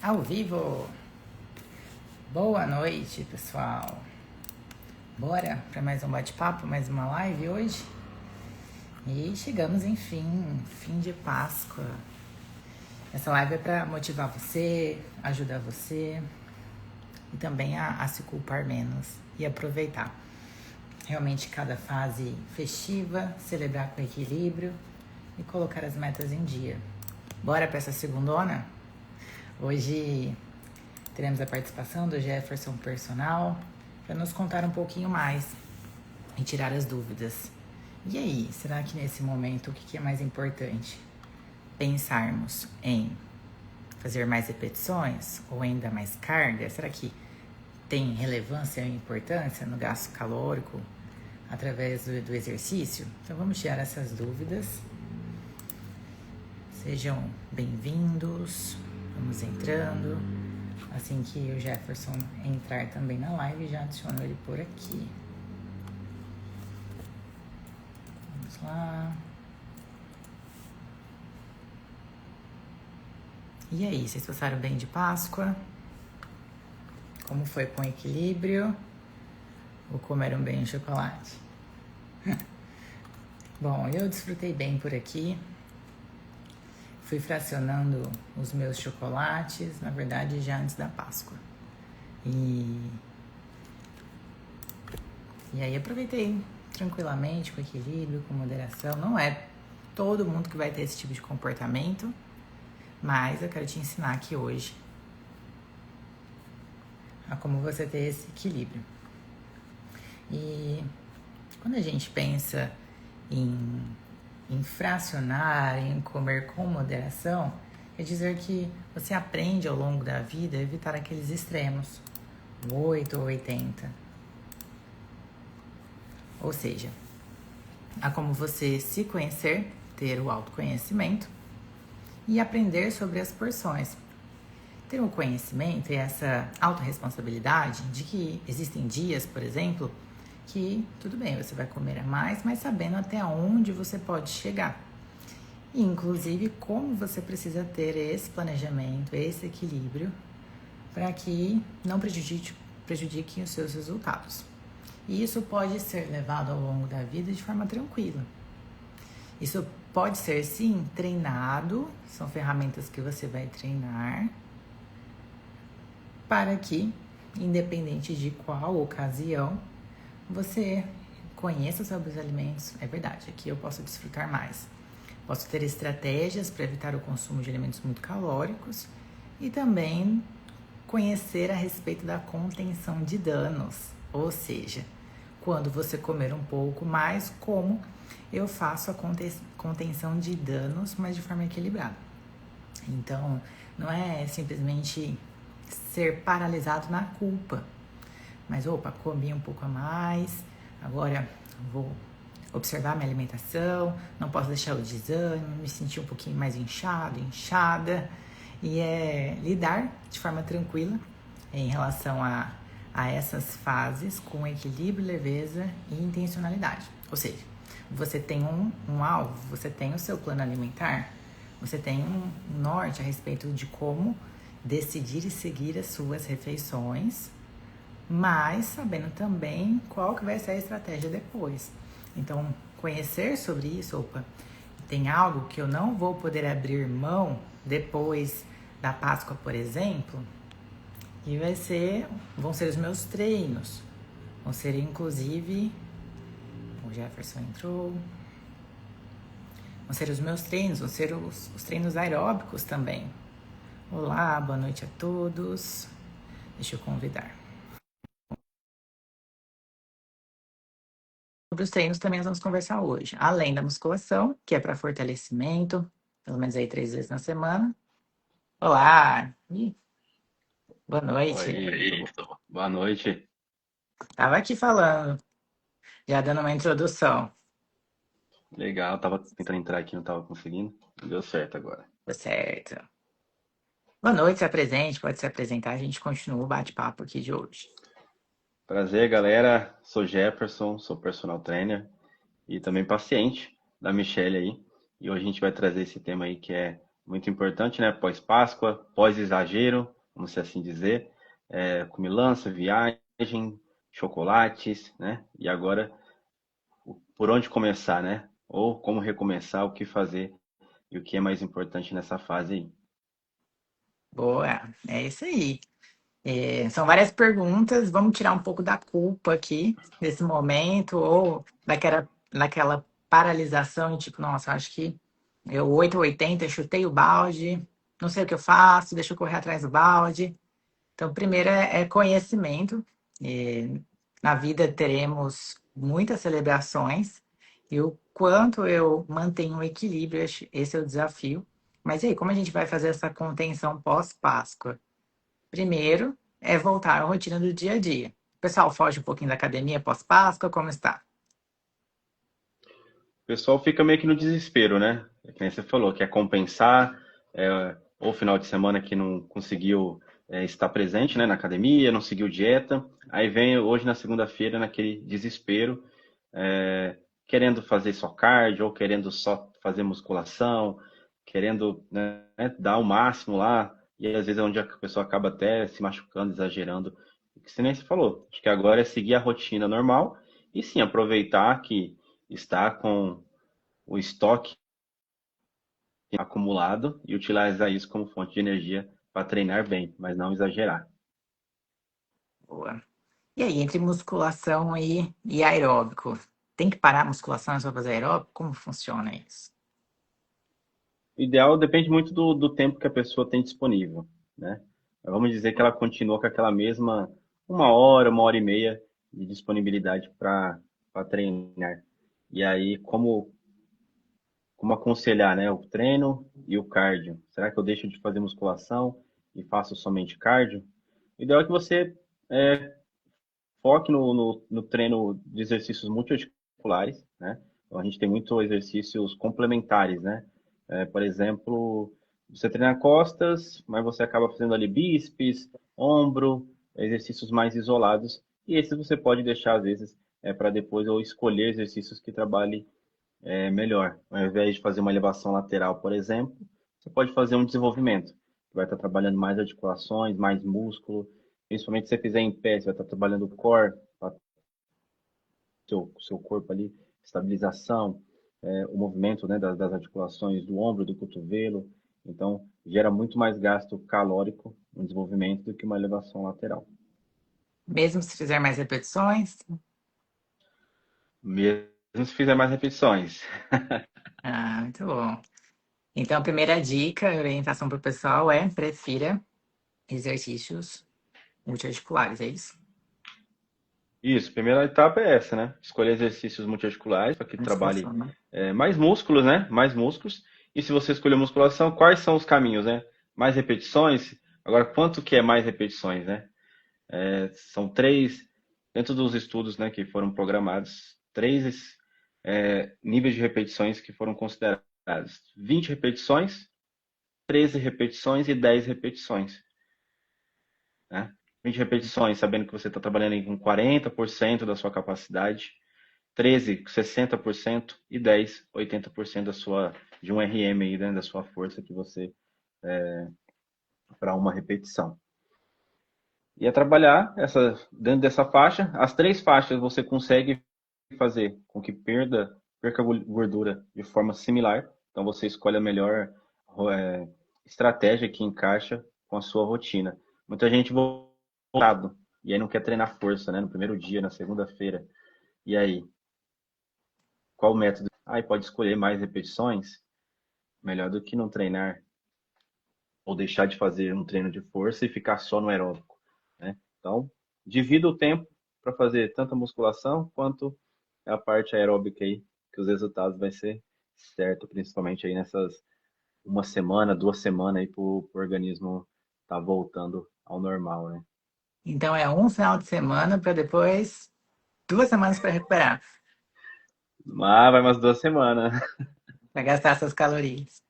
Ao vivo! Boa noite, pessoal! Bora para mais um bate-papo, mais uma live hoje? E chegamos, enfim, fim de Páscoa. Essa live é para motivar você, ajudar você e também a se culpar menos e aproveitar realmente cada fase festiva, celebrar com equilíbrio e colocar as metas em dia. Bora para essa segundona? Hoje teremos a participação do Jefferson Personal para nos contar um pouquinho mais e tirar as dúvidas. E aí, será que nesse momento o que é mais importante? Pensarmos em fazer mais repetições ou ainda mais carga? Será que tem relevância e importância no gasto calórico através do exercício? Então vamos tirar essas dúvidas. Sejam bem-vindos, vamos entrando. Assim que o Jefferson entrar também na live, já adiciono ele por aqui. Vamos lá. E aí, vocês passaram bem de Páscoa? Como foi com equilíbrio? Ou comeram bem o chocolate? Bom, eu desfrutei bem por aqui. Fui fracionando os meus chocolates, na verdade, já antes da Páscoa. E aí aproveitei tranquilamente, com equilíbrio, com moderação. Não é todo mundo que vai ter esse tipo de comportamento, mas eu quero te ensinar aqui hoje a como você ter esse equilíbrio. E quando a gente pensa em fracionar, em comer com moderação, quer dizer que você aprende ao longo da vida a evitar aqueles extremos, 8 ou 80. Ou seja, a como você se conhecer, ter o autoconhecimento e aprender sobre as porções. Ter o conhecimento e essa autorresponsabilidade de que existem dias, por exemplo, que tudo bem, você vai comer a mais, mas sabendo até onde você pode chegar. E, inclusive, como você precisa ter esse planejamento, esse equilíbrio, para que não prejudiquem os seus resultados. E isso pode ser levado ao longo da vida de forma tranquila. Isso pode ser, sim, treinado, são ferramentas que você vai treinar, para que, independente de qual ocasião, você conheça sobre os alimentos. É verdade, aqui eu posso desfrutar mais. Posso ter estratégias para evitar o consumo de alimentos muito calóricos e também conhecer a respeito da contenção de danos. Ou seja, quando você comer um pouco mais, como eu faço a contenção de danos, mas de forma equilibrada. Então, não é simplesmente ser paralisado na culpa. Mas, opa, comi um pouco a mais, agora vou observar minha alimentação, não posso deixar o desânimo, me sentir um pouquinho mais inchado, inchada. E lidar de forma tranquila em relação a essas fases com equilíbrio, leveza e intencionalidade. Ou seja, você tem um alvo, você tem o seu plano alimentar, você tem um norte a respeito de como decidir e seguir as suas refeições, mas sabendo também qual que vai ser a estratégia depois. Então, conhecer sobre isso, tem algo que eu não vou poder abrir mão depois da Páscoa, por exemplo, e vão ser os meus treinos. Vão ser, inclusive, o Jefferson entrou. Vão ser os meus treinos, vão ser os treinos aeróbicos também. Olá, boa noite a todos. Deixa eu convidar. Sobre os treinos também nós vamos conversar hoje. Além da musculação, que é para fortalecimento, pelo menos aí 3 vezes na semana. Olá! Boa noite. Oi, boa noite. Tava aqui falando, já dando uma introdução. Legal, tava tentando entrar aqui, não tava conseguindo. Deu certo agora. Tá certo. Boa noite, se apresente, pode se apresentar, a gente continua o bate-papo aqui de hoje. Prazer, galera. Sou Jefferson, sou personal trainer e também paciente da Michelle aí. E hoje a gente vai trazer esse tema aí que é muito importante, né? Pós-Páscoa, pós-exagero, vamos assim dizer. Comilança, viagem, chocolates, né? E agora, por onde começar, né? Ou como recomeçar, o que fazer e o que é mais importante nessa fase aí. Boa, é isso aí. São várias perguntas, vamos tirar um pouco da culpa aqui, desse momento, ou daquela paralisação, e tipo, nossa, acho que eu 8 ou 80, chutei o balde, não sei o que eu faço, deixa eu correr atrás do balde. Então, primeiro é conhecimento. Na vida teremos muitas celebrações, e o quanto eu mantenho o equilíbrio, esse é o desafio. Mas e aí, como a gente vai fazer essa contenção pós-Páscoa? Primeiro é voltar à rotina do dia a dia. O pessoal foge um pouquinho da academia pós-Páscoa, como está? O pessoal fica meio que no desespero, né? É que nem você falou, quer compensar, ou final de semana que não conseguiu estar presente, né, na academia, não seguiu dieta, aí vem hoje na segunda-feira naquele desespero, querendo fazer só cardio, ou querendo só fazer musculação, querendo, né, dar o máximo lá, e às vezes é onde a pessoa acaba até se machucando, exagerando. Que nem você falou, acho que agora é seguir a rotina normal e sim aproveitar que está com o estoque acumulado e utilizar isso como fonte de energia para treinar bem, mas não exagerar. Boa. E aí, entre musculação e aeróbico? Tem que parar a musculação só fazer aeróbico? Como funciona isso? O ideal depende muito do tempo que a pessoa tem disponível, né? Vamos dizer que ela continua com aquela mesma 1 hora e meia de disponibilidade para treinar. E aí, como aconselhar, né? O treino e o cardio. Será que eu deixo de fazer musculação e faço somente cardio? O ideal é que você foque no treino de exercícios multiarticulares, né? Então, a gente tem muitos exercícios complementares, né? Por exemplo, você treina costas, mas você acaba fazendo ali bíceps, ombro, exercícios mais isolados. E esses você pode deixar, às vezes, para depois ou escolher exercícios que trabalhem melhor. Ao invés de fazer uma elevação lateral, por exemplo, você pode fazer um desenvolvimento. Vai estar trabalhando mais articulações, mais músculo. Principalmente se você fizer em pé, você vai estar trabalhando o core, seu corpo ali, estabilização, o movimento, né, das articulações do ombro, do cotovelo. Então, gera muito mais gasto calórico no desenvolvimento do que uma elevação lateral. Mesmo se fizer mais repetições? Mesmo se fizer mais repetições. Ah, muito bom. Então, a primeira dica, orientação para o pessoal é prefira exercícios multiarticulares, é isso? Isso, a primeira etapa é essa, né? Escolher exercícios multiarticulares para que trabalhe Musculação, né? mais músculos, né? Mais músculos. E se você escolher musculação, quais são os caminhos, né? Mais repetições. Agora, quanto que é mais repetições, né? São três, dentro dos estudos, né, que foram programados, três níveis de repetições que foram considerados. 20 repetições, 13 repetições e 10 repetições, né? 20 repetições, sabendo que você está trabalhando aí com 40% da sua capacidade, 13, 60% e 10, 80% de um RM aí, né, da sua força que você para uma repetição. E é trabalhar dentro dessa faixa. As três faixas você consegue fazer com que perca gordura de forma similar. Então você escolhe a melhor é, estratégia que encaixa com a sua rotina. Muita gente voltado e aí não quer treinar força, né? No primeiro dia, na segunda-feira. E aí, qual o método? Aí pode escolher mais repetições, melhor do que não treinar ou deixar de fazer um treino de força e ficar só no aeróbico, né? Então, divida o tempo para fazer tanto a musculação quanto a parte aeróbica aí, que os resultados vai ser certo, principalmente aí nessas 1 semana, 2 semanas aí para o organismo tá voltando ao normal, né? Então, é um final de semana para depois 2 semanas para recuperar, Mas vai umas 2 semanas. para gastar essas calorias.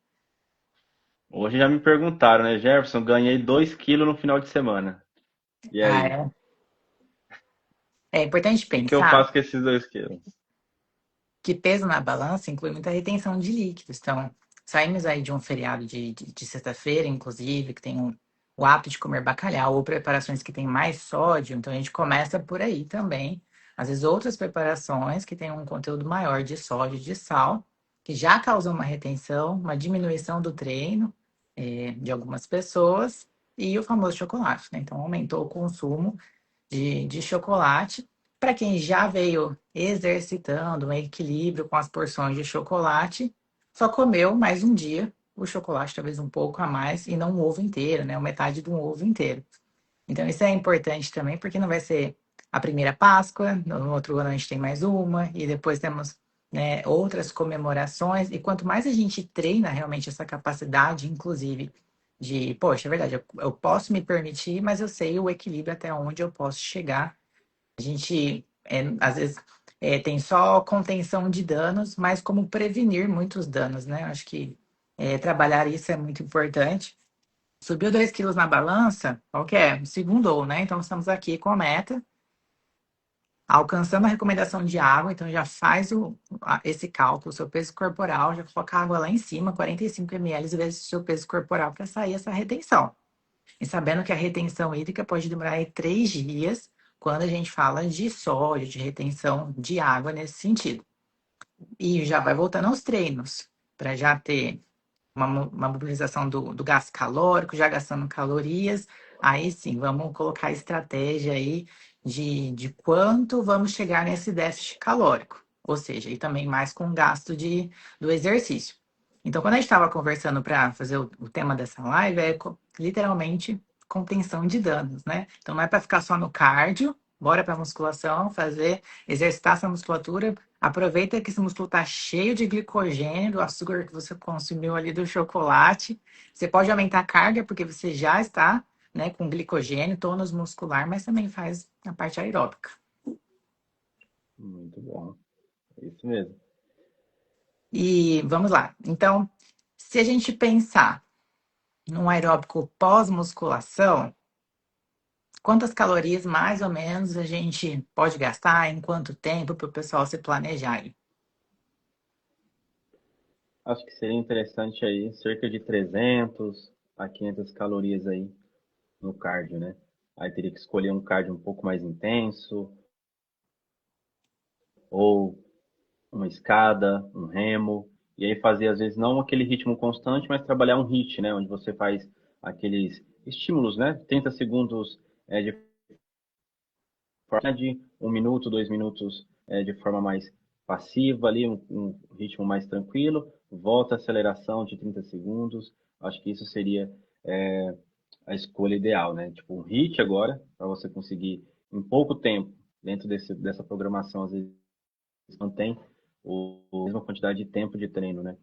Hoje já me perguntaram, né, Jefferson, ganhei 2 quilos no final de semana. E Ah, aí? é? É importante O que que eu pensar faço com esses 2 quilos? que peso na balança inclui muita retenção de líquidos. Então, saímos aí de um feriado de sexta-feira, inclusive, que tem o hábito de comer bacalhau ou preparações que têm mais sódio, então a gente começa por aí também. Às vezes outras preparações que têm um conteúdo maior de sódio e de sal, que já causam uma retenção, uma diminuição do treino, de algumas pessoas, e o famoso chocolate, né? Então aumentou o consumo de chocolate. Para quem já veio exercitando um equilíbrio com as porções de chocolate, só comeu mais um dia o chocolate, talvez um pouco a mais, e não um ovo inteiro, né? Metade de um ovo inteiro. Então, isso é importante também, porque não vai ser a primeira Páscoa, no outro ano a gente tem mais uma, e depois temos, né, outras comemorações. E quanto mais a gente treina realmente essa capacidade, inclusive, de, poxa, é verdade, eu posso me permitir, mas eu sei o equilíbrio até onde eu posso chegar. A gente, às vezes, tem só contenção de danos, mas como prevenir muitos danos, né? Acho que trabalhar isso é muito importante. Subiu 2 quilos na balança, qual que é? Segundou, né? Então, estamos aqui com a meta, alcançando a recomendação de água, então já faz esse cálculo, seu peso corporal, já coloca a água lá em cima, 45 ml vezes o seu peso corporal para sair essa retenção. E sabendo que a retenção hídrica pode demorar aí 3 dias, quando a gente fala de sódio, de retenção de água nesse sentido. E já vai voltando aos treinos, para já ter uma mobilização do gasto calórico, já gastando calorias. Aí sim, vamos colocar a estratégia aí de quanto vamos chegar nesse déficit calórico. Ou seja, e também mais com o gasto do exercício. Então, quando a gente estava conversando para fazer o tema dessa live, literalmente contenção de danos, né? Então, não é para ficar só no cardio, bora para musculação, exercitar essa musculatura. Aproveita que esse músculo está cheio de glicogênio, do açúcar que você consumiu ali do chocolate. Você pode aumentar a carga, porque você já está, né, com glicogênio, tônus muscular, mas também faz a parte aeróbica. Muito bom. É isso mesmo. E vamos lá. Então, se a gente pensar num aeróbico pós-musculação, quantas calorias mais ou menos a gente pode gastar, em quanto tempo para o pessoal se planejar aí? Acho que seria interessante aí cerca de 300 a 500 calorias aí no cardio, né? Aí teria que escolher um cardio um pouco mais intenso, ou uma escada, um remo, e aí fazer às vezes não aquele ritmo constante, mas trabalhar um HIIT, né? Onde você faz aqueles estímulos, né? 30 segundos de forma de 1 minuto, 2 minutos de forma mais passiva ali, um ritmo mais tranquilo, volta a aceleração de 30 segundos. Acho que isso seria a escolha ideal, né? Tipo um HIIT agora, para você conseguir em pouco tempo, dentro dessa programação, às vezes mantém a mesma quantidade de tempo de treino, né?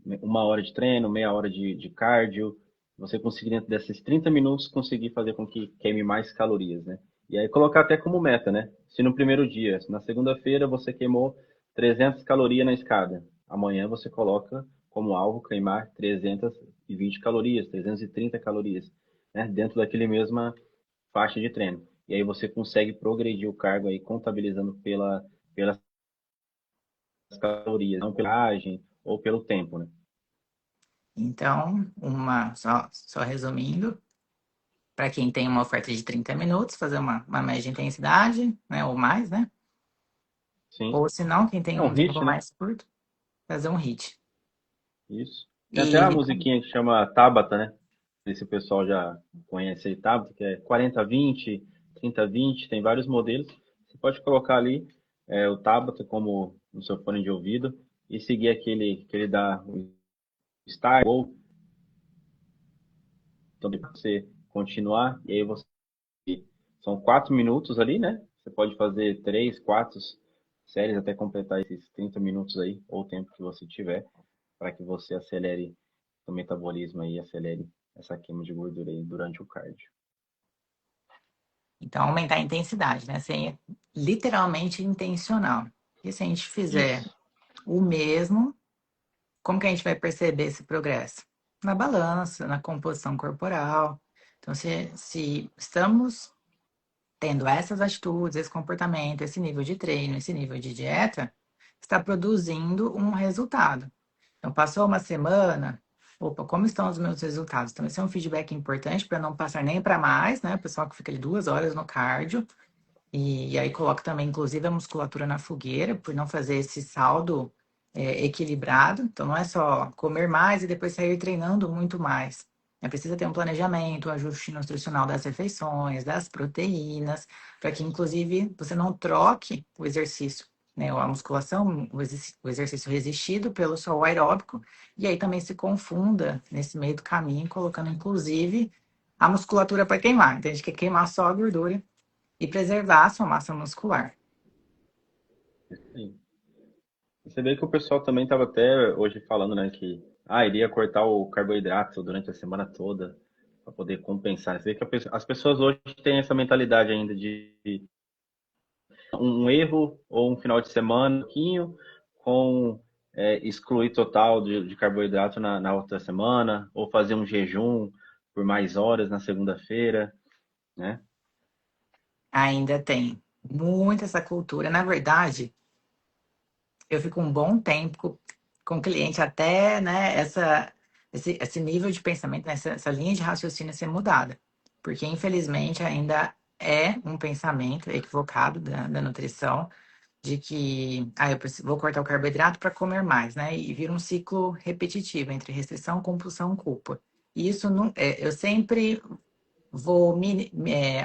1 hora de treino, meia hora de cardio, você conseguir dentro desses 30 minutos conseguir fazer com que queime mais calorias, né? E aí colocar até como meta, né? Se no primeiro dia, na segunda-feira você queimou 300 calorias na escada, amanhã você coloca como alvo queimar 320 calorias, 330 calorias, né? Dentro daquele mesma faixa de treino. E aí você consegue progredir o cargo aí contabilizando pelas calorias, não pela agem ou pelo tempo, né? Então, só resumindo, para quem tem uma oferta de 30 minutos, fazer uma média intensidade, né, ou mais, né? Sim. Ou se não, quem tem É um um tempo hit, né? mais curto, fazer um hit. Isso. Tem até uma E musiquinha que chama Tabata, né? Não sei se o pessoal já conhece aí, Tabata, que é 40-20, 30-20, tem vários modelos. Você pode colocar ali o Tabata como no seu fone de ouvido e seguir aquele que ele dá o start ou então depois você continuar e aí você são 4 minutos ali, né? Você pode fazer 3, 4 séries até completar esses 30 minutos aí, ou o tempo que você tiver, para que você acelere o metabolismo aí, acelere essa queima de gordura aí durante o cardio. então aumentar a intensidade, né? Ser literalmente intencional. E se a gente fizer Isso. o mesmo, como que a gente vai perceber esse progresso? Na balança, na composição corporal. Então, se estamos tendo essas atitudes, esse comportamento, esse nível de treino, esse nível de dieta, está produzindo um resultado. Então, passou uma semana, opa, como estão os meus resultados? Então, esse é um feedback importante para não passar nem para mais, né? O pessoal que fica ali 2 horas no cardio. E aí coloca também, inclusive, a musculatura na fogueira, por não fazer esse saldo equilibrado. Então, não é só comer mais e depois sair treinando muito mais. É preciso ter um planejamento, um ajuste nutricional das refeições, das proteínas, para que, inclusive, você não troque o exercício, né? A musculação, o exercício resistido pelo só o aeróbico, e aí também se confunda nesse meio do caminho, colocando, inclusive, a musculatura para queimar. Então, a gente quer queimar só a gordura e preservar a sua massa muscular. Sim. Você vê que o pessoal também estava até hoje falando, né, que iria cortar o carboidrato durante a semana toda para poder compensar. Você vê que as pessoas hoje têm essa mentalidade ainda de um erro ou um final de semana, um pouquinho, com excluir total de carboidrato na outra semana, ou fazer um jejum por mais horas na segunda-feira, né? Ainda tem muito essa cultura. Na verdade, eu fico um bom tempo com o cliente até, né, esse nível de pensamento, né, essa linha de raciocínio ser mudada. Porque, infelizmente, ainda é um pensamento equivocado da nutrição de que vou cortar o carboidrato para comer mais, né? E vira um ciclo repetitivo entre restrição, compulsão, culpa. E isso não, eu sempre vou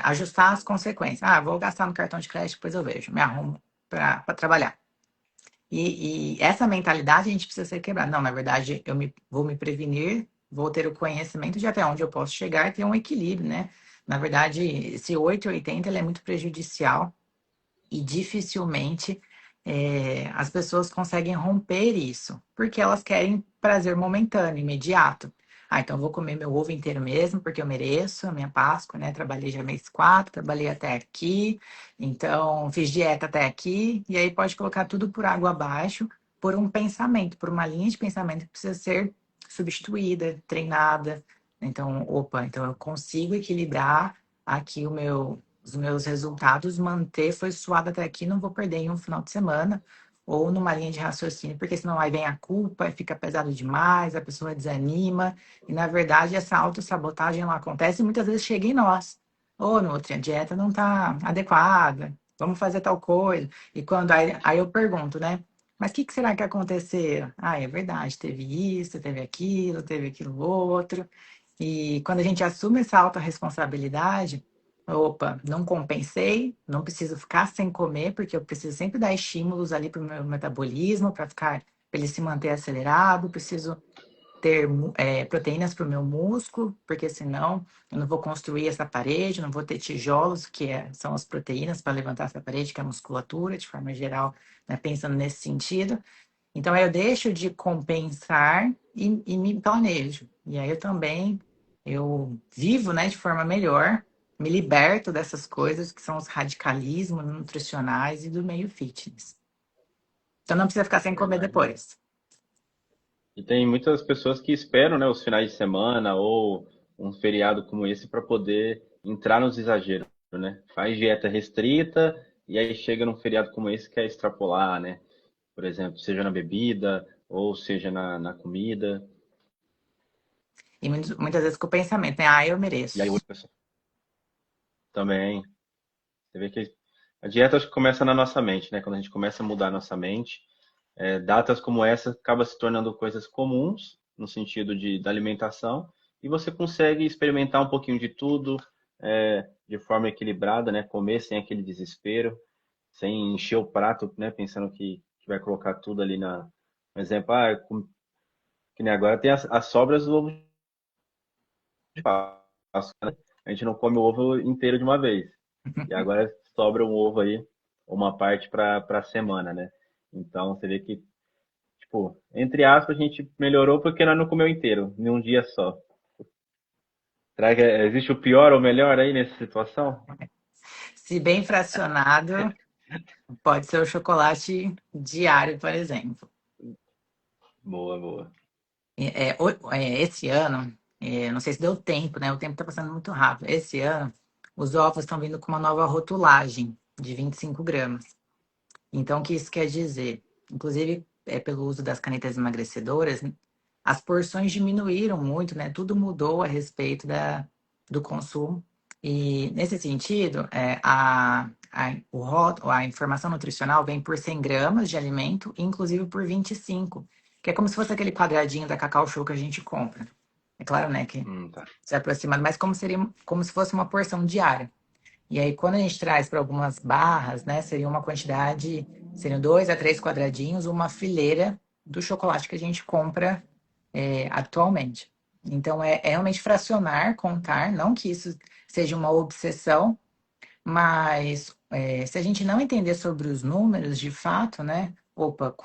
ajustar as consequências. Ah, vou gastar no cartão de crédito, depois eu vejo, me arrumo para trabalhar. E essa mentalidade a gente precisa ser quebrada. Não, na verdade, vou me prevenir, vou ter o conhecimento de até onde eu posso chegar e ter um equilíbrio, né? Na verdade, esse 880 ele é muito prejudicial e dificilmente as pessoas conseguem romper isso, porque elas querem prazer momentâneo, imediato. Ah, então eu vou comer meu ovo inteiro mesmo, porque eu mereço, a minha Páscoa, né? Trabalhei já mês 4, trabalhei até aqui, então fiz dieta até aqui, e aí pode colocar tudo por água abaixo, por um pensamento, por uma linha de pensamento que precisa ser substituída, treinada. Então, opa, então eu consigo equilibrar aqui os meus resultados, manter, foi suado até aqui, não vou perder em um final de semana ou numa linha de raciocínio, porque senão aí vem a culpa, fica pesado demais, a pessoa desanima, e na verdade essa autossabotagem ela acontece e muitas vezes chega em nós. Ô, Nutri, a dieta não está adequada, vamos fazer tal coisa. E quando aí eu pergunto, né? Mas o que será que aconteceu? Ah, é verdade, teve isso, teve aquilo outro. E quando a gente assume essa autorresponsabilidade, opa, não compensei, não preciso ficar sem comer, porque eu preciso sempre dar estímulos ali para o meu metabolismo, para ele se manter acelerado, preciso ter proteínas para o meu músculo, porque senão eu não vou construir essa parede, não vou ter tijolos, são as proteínas para levantar essa parede, que é a musculatura, de forma geral, né, pensando nesse sentido. Então, aí eu deixo de compensar e me planejo. E aí eu também, eu vivo, né, de forma melhor, me liberto dessas coisas que são os radicalismos nutricionais e do meio fitness. Então, não precisa ficar sem comer Verdade. depois. E tem muitas pessoas que esperam, né, os finais de semana ou um feriado como esse para poder entrar nos exageros, né? Faz dieta restrita e aí chega num feriado como esse que é extrapolar, né? Por exemplo, seja na bebida ou seja na comida. E muitas vezes com o pensamento, né? Ah, eu E aí mereço. hoje o pessoal também, você vê que a dieta acho que começa na nossa mente, né? Quando a gente começa a mudar a nossa mente, datas como essa acaba se tornando coisas comuns no sentido da alimentação e você consegue experimentar um pouquinho de tudo de forma equilibrada, né? Comer sem aquele desespero, sem encher o prato, né? Pensando que vai colocar tudo ali por exemplo, que nem agora tem as sobras do ovo de Páscoa, né? A gente não come o ovo inteiro de uma vez. E agora sobra um ovo aí, uma parte para a semana, né? Então você vê que, tipo, entre aspas, a gente melhorou porque nós não comeu inteiro, em um dia só. Será que existe o pior ou o melhor aí nessa situação? Se bem fracionado, pode ser o chocolate diário, por exemplo. Boa, boa. Esse ano, não sei se deu tempo, né? O tempo está passando muito rápido. Esse ano, os ovos estão vindo com uma nova rotulagem de 25 gramas. Então, o que isso quer dizer? Inclusive, pelo uso das canetas emagrecedoras, as porções diminuíram muito, né? Tudo mudou a respeito do consumo. E, nesse sentido, a informação nutricional vem por 100 gramas de alimento, inclusive por 25, que é como se fosse aquele quadradinho da Cacau Show que a gente compra. É claro, né, que Tá. se aproximando, mas como se fosse uma porção diária. E aí, quando a gente traz para algumas barras, né, seria uma quantidade, seriam 2 a 3 quadradinhos, uma fileira do chocolate que a gente compra atualmente. Então, é realmente fracionar, contar, não que isso seja uma obsessão, mas se a gente não entender sobre os números, de fato, né? Opa,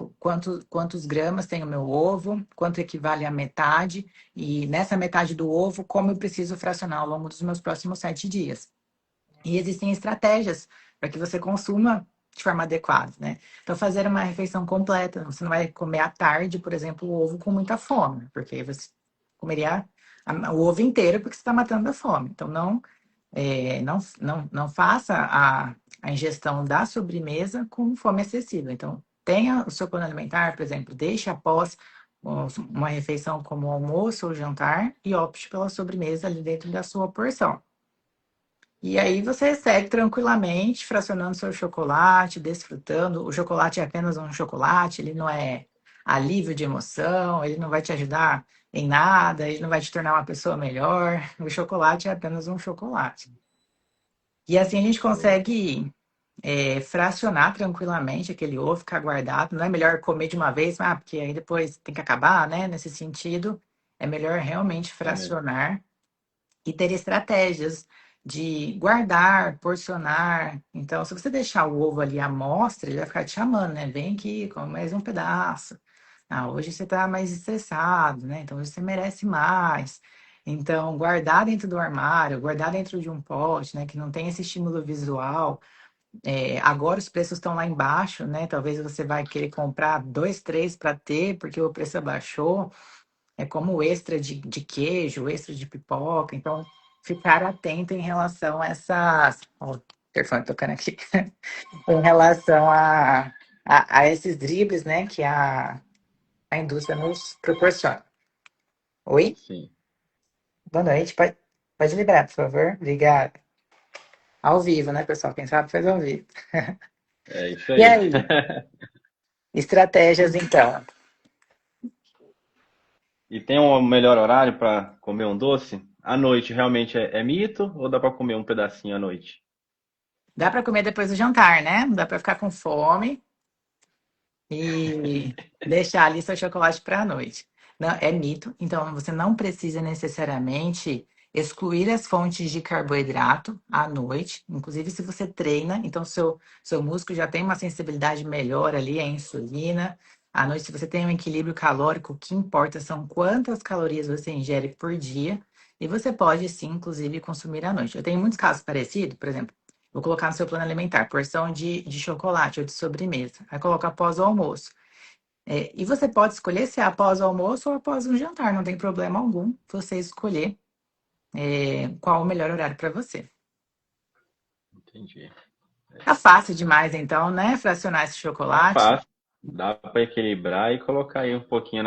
quantos gramas tem o meu ovo, quanto equivale a metade, e nessa metade do ovo, como eu preciso fracionar ao longo dos meus próximos 7 dias. E existem estratégias para que você consuma de forma adequada, né? Então, fazer uma refeição completa. Você não vai comer à tarde, por exemplo, o ovo com muita fome, porque aí você comeria o ovo inteiro porque você está matando a fome. Então, não faça a ingestão da sobremesa com fome excessiva. Então, tenha o seu plano alimentar, por exemplo, deixe após uma refeição como almoço ou jantar e opte pela sobremesa ali dentro da sua porção. E aí você segue tranquilamente, fracionando seu chocolate, desfrutando. O chocolate é apenas um chocolate, ele não é alívio de emoção, ele não vai te ajudar em nada, ele não vai te tornar uma pessoa melhor. O chocolate é apenas um chocolate. E assim a gente consegue fracionar tranquilamente aquele ovo, ficar guardado. Não é melhor comer de uma vez, porque aí depois tem que acabar, né? Nesse sentido, é melhor realmente É mesmo. fracionar e ter estratégias de guardar, porcionar. Então, se você deixar o ovo ali à mostra, ele vai ficar te chamando, né? Vem aqui, come mais um pedaço. Ah, hoje você está mais estressado, né? Então, hoje você merece mais. Então, guardar dentro do armário, guardar dentro de um pote, né? Que não tem esse estímulo visual. Agora os preços estão lá embaixo, né? Talvez você vai querer comprar 2, 3 para ter, porque o preço abaixou. É como o extra de queijo, o extra de pipoca. Então, ficar atento em relação a essas. Ó, o telefone tocando aqui. Em relação a esses dribles, né, que a indústria nos proporciona. Oi? Sim. Boa noite. Pode liberar, por favor. Obrigada. Ao vivo, né, pessoal? Quem sabe faz ao vivo. É isso E aí. aí? Estratégias, então. E tem um melhor horário para comer um doce? À noite realmente é mito ou dá para comer um pedacinho à noite? Dá para comer depois do jantar, né? Não dá para ficar com fome e deixar ali seu chocolate para a noite. Não, é mito, então você não precisa necessariamente excluir as fontes de carboidrato à noite, inclusive se você treina, então seu músculo já tem uma sensibilidade melhor ali à insulina. À noite, se você tem um equilíbrio calórico, o que importa são quantas calorias você ingere por dia, e você pode sim, inclusive, consumir à noite. Eu tenho muitos casos parecidos, por exemplo, vou colocar no seu plano alimentar, porção de chocolate ou de sobremesa. Aí coloca após o almoço. E você pode escolher se é após o almoço ou após um jantar, não tem problema algum você escolher qual o melhor horário para você. Entendi. Tá fácil demais, então, né? Fracionar esse Tá chocolate. fácil. Dá para equilibrar e colocar aí um pouquinho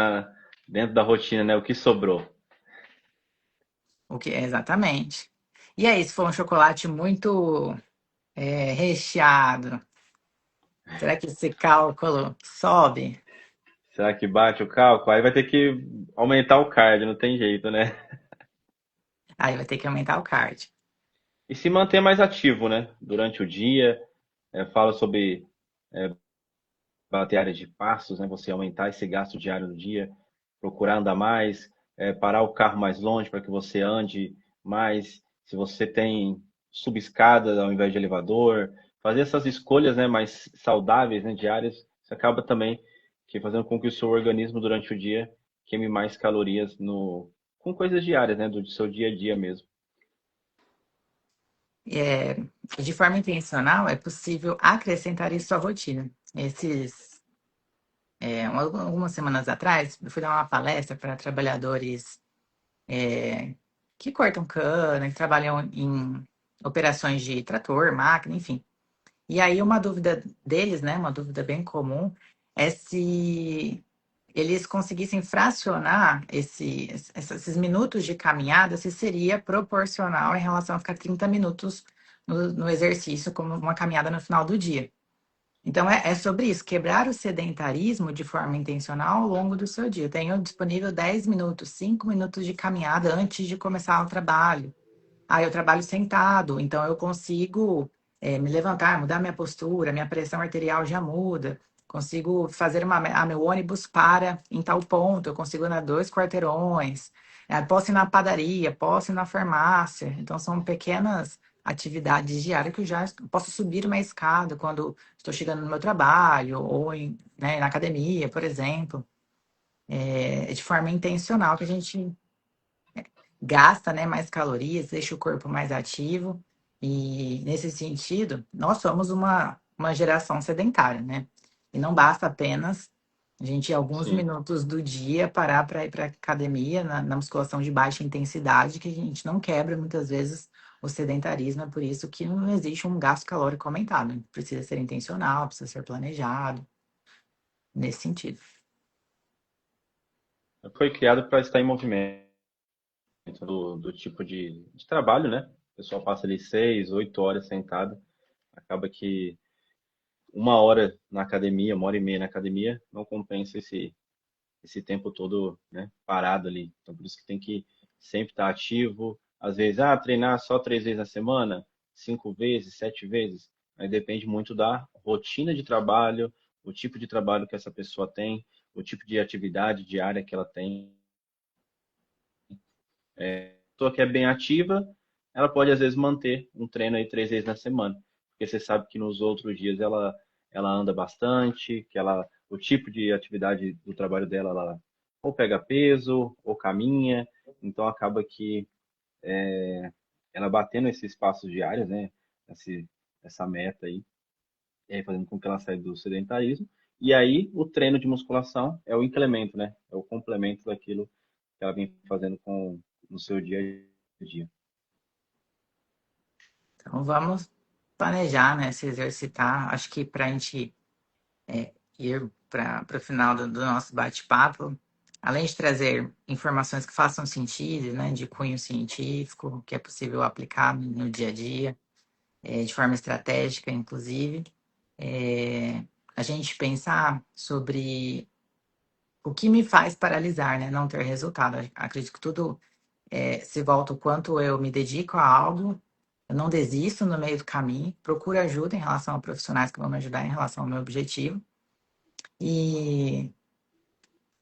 dentro da rotina, né? O que sobrou. O que é exatamente. E aí, se for um chocolate muito recheado, será que esse cálculo sobe? Será que bate o cálculo? Aí vai ter que aumentar o cardio, não tem jeito, né? Aí vai ter que aumentar o card. E se manter mais ativo, né? Durante o dia. Fala sobre bater área de passos, né? Você aumentar esse gasto diário no dia, procurar andar mais, parar o carro mais longe para que você ande mais. Se você tem subescada ao invés de elevador, fazer essas escolhas, né, mais saudáveis, né, diárias, isso acaba também fazendo com que o seu organismo durante o dia queime mais calorias com coisas diárias, né, do seu dia a dia mesmo. É, de forma intencional, é possível acrescentar isso à rotina. Algumas semanas atrás, eu fui dar uma palestra para trabalhadores que cortam cana, que trabalham em operações de trator, máquina, enfim. E aí, uma dúvida deles, né, uma dúvida bem comum, é se eles conseguissem fracionar esses minutos de caminhada, se seria proporcional em relação a ficar 30 minutos no exercício, como uma caminhada no final do dia. Então, é sobre isso, quebrar o sedentarismo de forma intencional ao longo do seu dia. Eu tenho disponível 10 minutos, 5 minutos de caminhada antes de começar o trabalho. Ah, eu trabalho sentado, então eu consigo me levantar, mudar minha postura, minha pressão arterial já muda. Consigo fazer meu ônibus para em tal ponto, eu consigo andar 2 quarteirões. Posso ir na padaria, posso ir na farmácia. Então, são pequenas atividades diárias que eu já posso subir uma escada quando estou chegando no meu trabalho ou na academia, por exemplo. É de forma intencional que a gente gasta, né, mais calorias, deixa o corpo mais ativo. E nesse sentido, nós somos uma geração sedentária, né? E não basta apenas a gente, alguns Sim. minutos do dia, parar para ir para academia, na musculação de baixa intensidade, que a gente não quebra muitas vezes o sedentarismo. É por isso que não existe um gasto calórico aumentado. Precisa ser intencional, precisa ser planejado, nesse sentido. Foi criado para estar em movimento do tipo de trabalho, né? O pessoal passa ali 6, 8 horas sentado. Acaba que 1 hora na academia, 1 hora e meia na academia, não compensa esse tempo todo, né, parado ali. Então, por isso que tem que sempre estar ativo. Às vezes, treinar só 3 vezes na semana, 5 vezes, 7 vezes. Aí depende muito da rotina de trabalho, o tipo de trabalho que essa pessoa tem, o tipo de atividade diária que ela tem. A pessoa que é bem ativa, ela pode às vezes manter um treino aí 3 vezes na semana, porque você sabe que nos outros dias ela anda bastante, que o tipo de atividade do trabalho dela, ela ou pega peso ou caminha, então acaba que ela batendo esses passos diários, né, essa meta aí, fazendo com que ela saia do sedentarismo. E aí o treino de musculação é o incremento, né? É o complemento daquilo que ela vem fazendo no seu dia a dia. Então, vamos planejar, né, se exercitar. Acho que para a gente ir para o final do nosso bate-papo, além de trazer informações que façam sentido, né, de cunho científico, que é possível aplicar no dia a dia, de forma estratégica, inclusive, é, a gente pensar sobre o que me faz paralisar, né, não ter resultado. Acredito que tudo se volta o quanto eu me dedico a algo, eu não desisto no meio do caminho, procuro ajuda em relação a profissionais que vão me ajudar em relação ao meu objetivo. E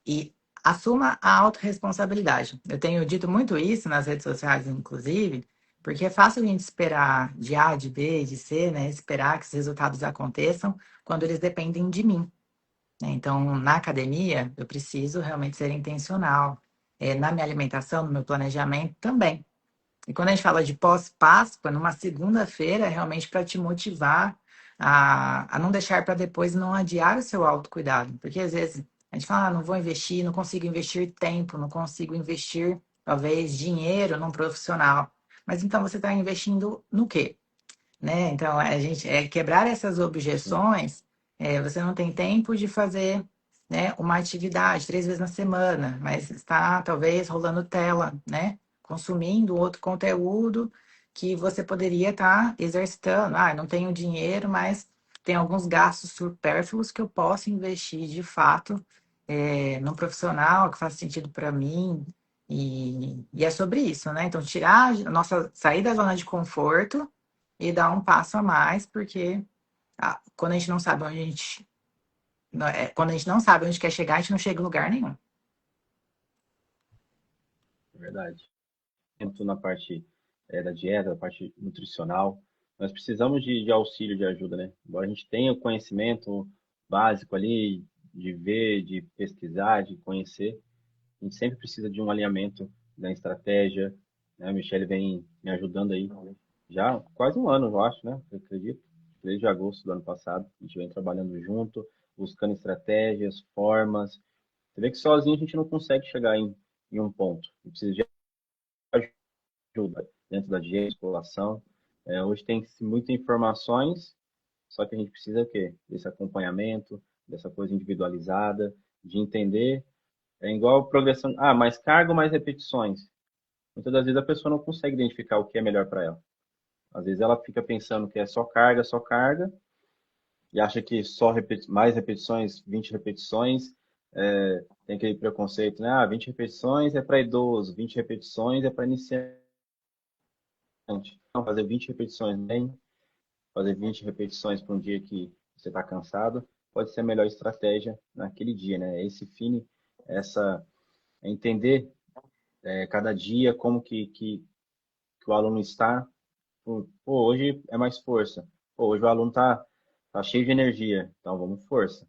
e assuma a autorresponsabilidade. Eu tenho dito muito isso nas redes sociais, inclusive, porque é fácil a gente esperar de A, de B, de C, né? Esperar que os resultados aconteçam quando eles dependem de mim, né? Então, na academia, eu preciso realmente ser intencional. Na minha alimentação, no meu planejamento também. E quando a gente fala de pós-Páscoa, numa segunda-feira, é realmente para te motivar a não deixar para depois, não adiar o seu autocuidado. Porque às vezes a gente fala, não vou investir, não consigo investir tempo, não consigo investir, talvez, dinheiro num profissional. Mas então você está investindo no quê? Né? Então, a gente quebrar essas Sim. objeções, você não tem tempo de fazer, né, uma atividade 3 vezes na semana, mas está talvez rolando tela, né? Consumindo outro conteúdo que você poderia estar exercitando. Ah, não tenho dinheiro, mas tem alguns gastos supérfluos que eu posso investir de fato num profissional que faça sentido para mim. E é sobre isso, né? Então, tirar a nossa, sair da zona de conforto e dar um passo a mais, porque quando a gente não sabe onde a gente. Quando a gente não sabe onde quer chegar, a gente não chega em lugar nenhum. É verdade. Tanto na parte da dieta, da parte nutricional, nós precisamos de auxílio, de ajuda, né? Embora a gente tenha o conhecimento básico ali, de ver, de pesquisar, de conhecer, a gente sempre precisa de um alinhamento da estratégia, né? A Michelle vem me ajudando aí já há quase um ano, eu acho, né? Eu acredito. Desde agosto do ano passado, a gente vem trabalhando junto, buscando estratégias, formas. Você vê que sozinho a gente não consegue chegar em um ponto. A gente precisa de ajuda dentro da dieta, exploração. Hoje tem muitas informações, só que a gente precisa o quê? Desse acompanhamento, dessa coisa individualizada, de entender. É igual progressão. Ah, mais carga ou mais repetições? Muitas das vezes a pessoa não consegue identificar o que é melhor para ela. Às vezes ela fica pensando que é só carga, e acha que mais repetições, 20 repetições, tem aquele preconceito, né? Ah, 20 repetições é para idoso, 20 repetições é para iniciante. Não, fazer 20 repetições bem, fazer 20 repetições para um dia que você está cansado, pode ser a melhor estratégia naquele dia, né? Esse fine, essa, entender cada dia como que o aluno está. Pô, hoje é mais força. Pô, hoje o aluno tá cheio de energia, então vamos força.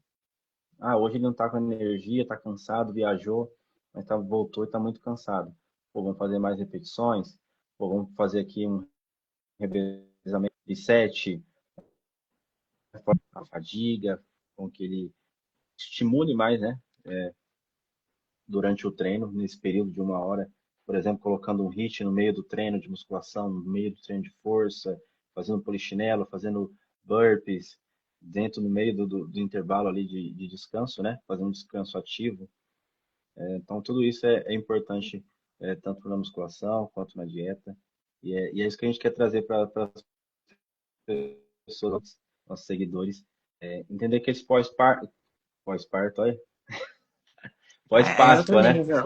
Ah, hoje ele não está com energia, está cansado, viajou, mas voltou e está muito cansado. Pô, vamos fazer mais repetições. Pô, vamos fazer aqui um revezamento de 7, a fadiga, com que ele estimule mais, né? Durante o treino, nesse período de 1 hora. Por exemplo, colocando um HIIT no meio do treino de musculação, no meio do treino de força, fazendo polichinelo, fazendo burpees, dentro no meio do intervalo ali de descanso, né? Fazendo um descanso ativo. Então, tudo isso é importante, tanto na musculação quanto na dieta. E é isso que a gente quer trazer para as pessoas, nossos seguidores, entender que esse pós-parto, olha, É outro pós-Páscoa, né? nível.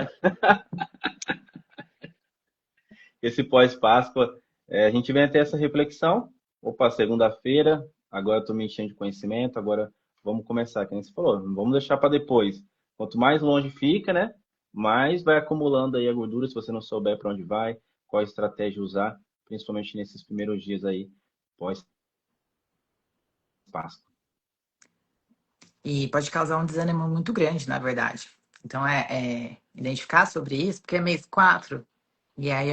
Esse pós-Páscoa, a gente vem até essa reflexão. Opa, segunda-feira, agora estou me enchendo de conhecimento, agora vamos começar, como você falou, não vamos deixar para depois. Quanto mais longe fica, né? Mais vai acumulando aí a gordura se você não souber para onde vai, qual estratégia usar, principalmente nesses primeiros dias aí, pós-Páscoa. E pode causar um desânimo muito grande, na verdade. Então, identificar sobre isso, porque é mês 4, e aí,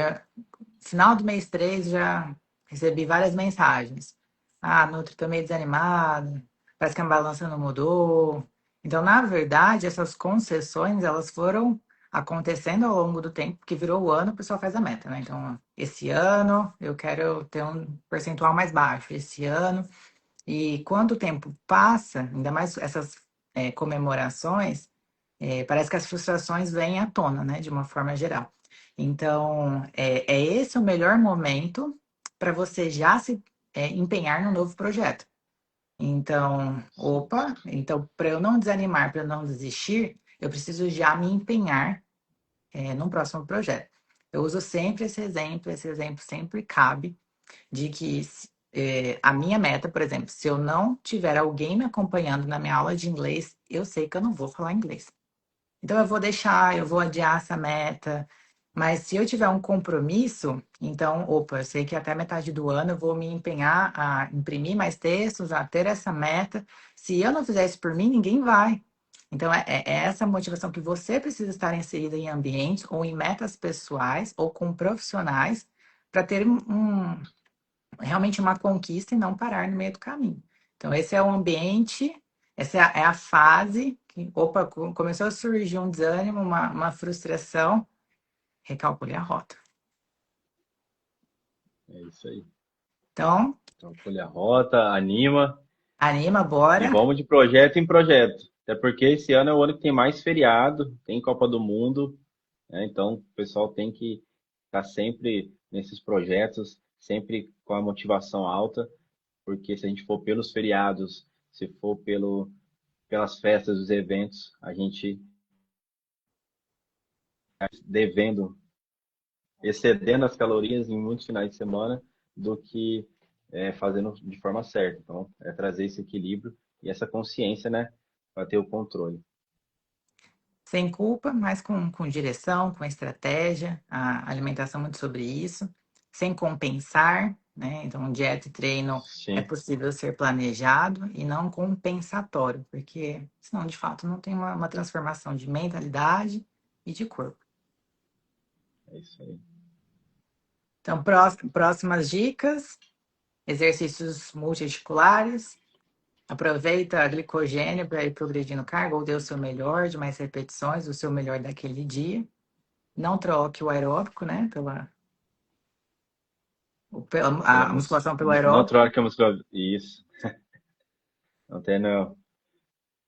final do mês 3, já recebi várias mensagens. Ah, Nutri, tô meio desanimado, parece que a balança não mudou. Então, na verdade, essas concessões, elas foram acontecendo ao longo do tempo, porque virou o ano, o pessoal faz a meta, né? Então, esse ano eu quero ter um percentual mais baixo, esse ano. E quando o tempo passa, ainda mais essas comemorações, parece que as frustrações vêm à tona, né, de uma forma geral. Então, é esse o melhor momento para você já se empenhar no novo projeto. Então, opa, então para eu não desanimar, para eu não desistir, eu preciso já me empenhar no próximo projeto. Eu uso sempre esse exemplo sempre cabe de que a minha meta, por exemplo, se eu não tiver alguém me acompanhando na minha aula de inglês, eu sei que eu não vou falar inglês. Então eu vou deixar, eu vou adiar essa meta. Mas se eu tiver um compromisso, então, opa, eu sei que até metade do ano eu vou me empenhar a imprimir mais textos, a ter essa meta. Se eu não fizer isso por mim, ninguém vai. Então, é essa motivação que você precisa estar inserida em ambientes ou em metas pessoais ou com profissionais para ter realmente uma conquista e não parar no meio do caminho. Então, esse é o ambiente, essa é a fase que, opa, começou a surgir um desânimo, uma frustração, recalcule a rota. É isso aí. Então, Então, colhe a rota, anima anima, e bora. vamos de projeto em projeto. Até porque esse ano é o ano que tem mais feriado, tem Copa do Mundo, né? Então, o pessoal tem que estar sempre nesses projetos, sempre com a motivação alta, porque se a gente for pelos feriados, se for pelas festas, os eventos, a gente está devendo, excedendo as calorias em muitos finais de semana do que fazendo de forma certa. Então, é trazer esse equilíbrio e essa consciência, né, para ter o controle. Sem culpa, mas com direção, com estratégia. A alimentação é muito sobre isso. Sem compensar, né? Então, dieta e treino é Sim, possível ser planejado e não compensatório, porque senão, de fato, não tem uma transformação de mentalidade e de corpo. é isso aí. Então, próximas dicas: exercícios multiarticulares. Aproveita glicogênio para ir progredindo carga, ou dê o seu melhor de mais repetições, o seu melhor daquele dia. Não troque o aeróbico, né? A musculação pelo Não aeróbico. troca a musculação. Isso, não tem não.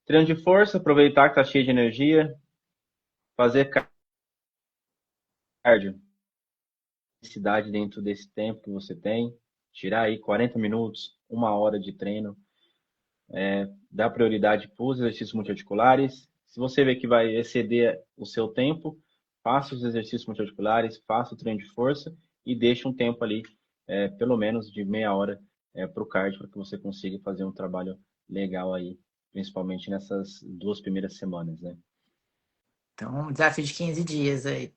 Treino de força, aproveitar que tá cheio de energia, fazer cardio, cidade dentro desse tempo que você tem, tirar aí 40 minutos, 1 hora de treino, dar prioridade para os exercícios multiarticulares. Se você vê que vai exceder o seu tempo, faça os exercícios multiarticulares, faça o treino de força e deixe um tempo ali, pelo menos de meia hora, para o cardio, para que você consiga fazer um trabalho legal aí, principalmente nessas 2 primeiras semanas, né? Então, um desafio de 15 dias aí.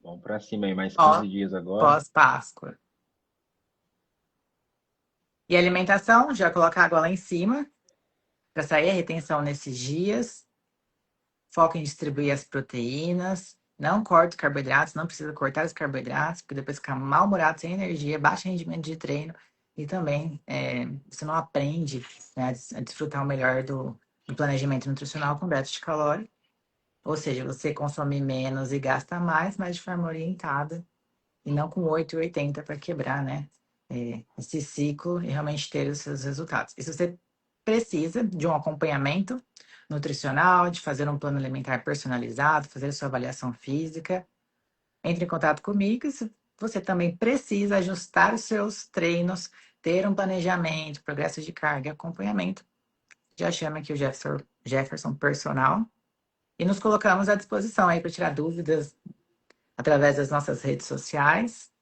Vamos para cima aí, mais Pós, 15 dias agora. pós-Páscoa. E alimentação, já colocar água lá em cima, para sair a retenção nesses dias. Foca em distribuir as proteínas. Não corte os carboidratos, não precisa cortar os carboidratos, porque depois fica mal-humorado, sem energia, baixo rendimento de treino. E também você não aprende, né, a desfrutar o melhor do planejamento nutricional com déficit calórico. Ou seja, você consome menos e gasta mais, mas de forma orientada, e não com 8,80 para quebrar, né? Esse ciclo e realmente ter os seus resultados. E se você precisa de um acompanhamento nutricional, de fazer um plano alimentar personalizado, fazer a sua avaliação física, entre em contato comigo. Se você também precisa ajustar os seus treinos, ter um planejamento, progresso de carga e acompanhamento, já chama aqui o Jefferson Personal. E nos colocamos à disposição aí para tirar dúvidas através das nossas redes sociais.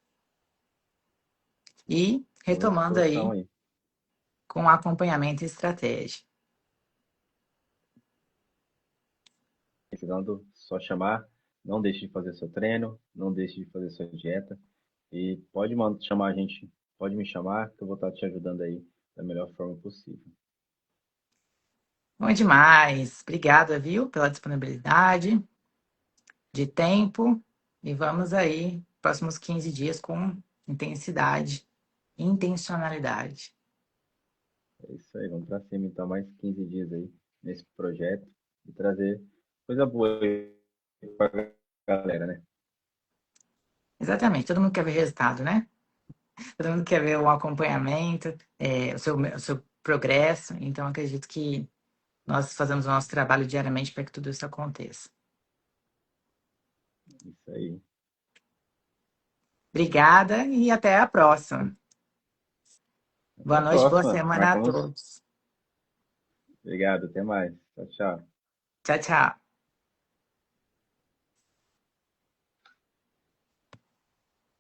E Estamos à retomando disposição aí aí. com acompanhamento e estratégia. Precisando, só chamar. Não deixe de fazer seu treino, não deixe de fazer sua dieta. E pode chamar a gente, pode me chamar, que eu vou estar te ajudando aí da melhor forma possível. Bom demais. Obrigada, viu, pela disponibilidade de tempo. E vamos aí, próximos 15 dias com intensidade, intencionalidade. É isso aí, vamos para cima então, mais 15 dias aí nesse projeto e trazer coisa boa aí para a galera, né? Exatamente, todo mundo quer ver resultado, né? Todo mundo quer ver o acompanhamento, o seu progresso. Então, acredito que nós fazemos o nosso trabalho diariamente para que tudo isso aconteça. Isso aí. Obrigada e até a próxima. Até Boa a noite, boa próxima. semana a Marcamos. todos. Obrigado, até mais. Tchau, tchau. Tchau, tchau.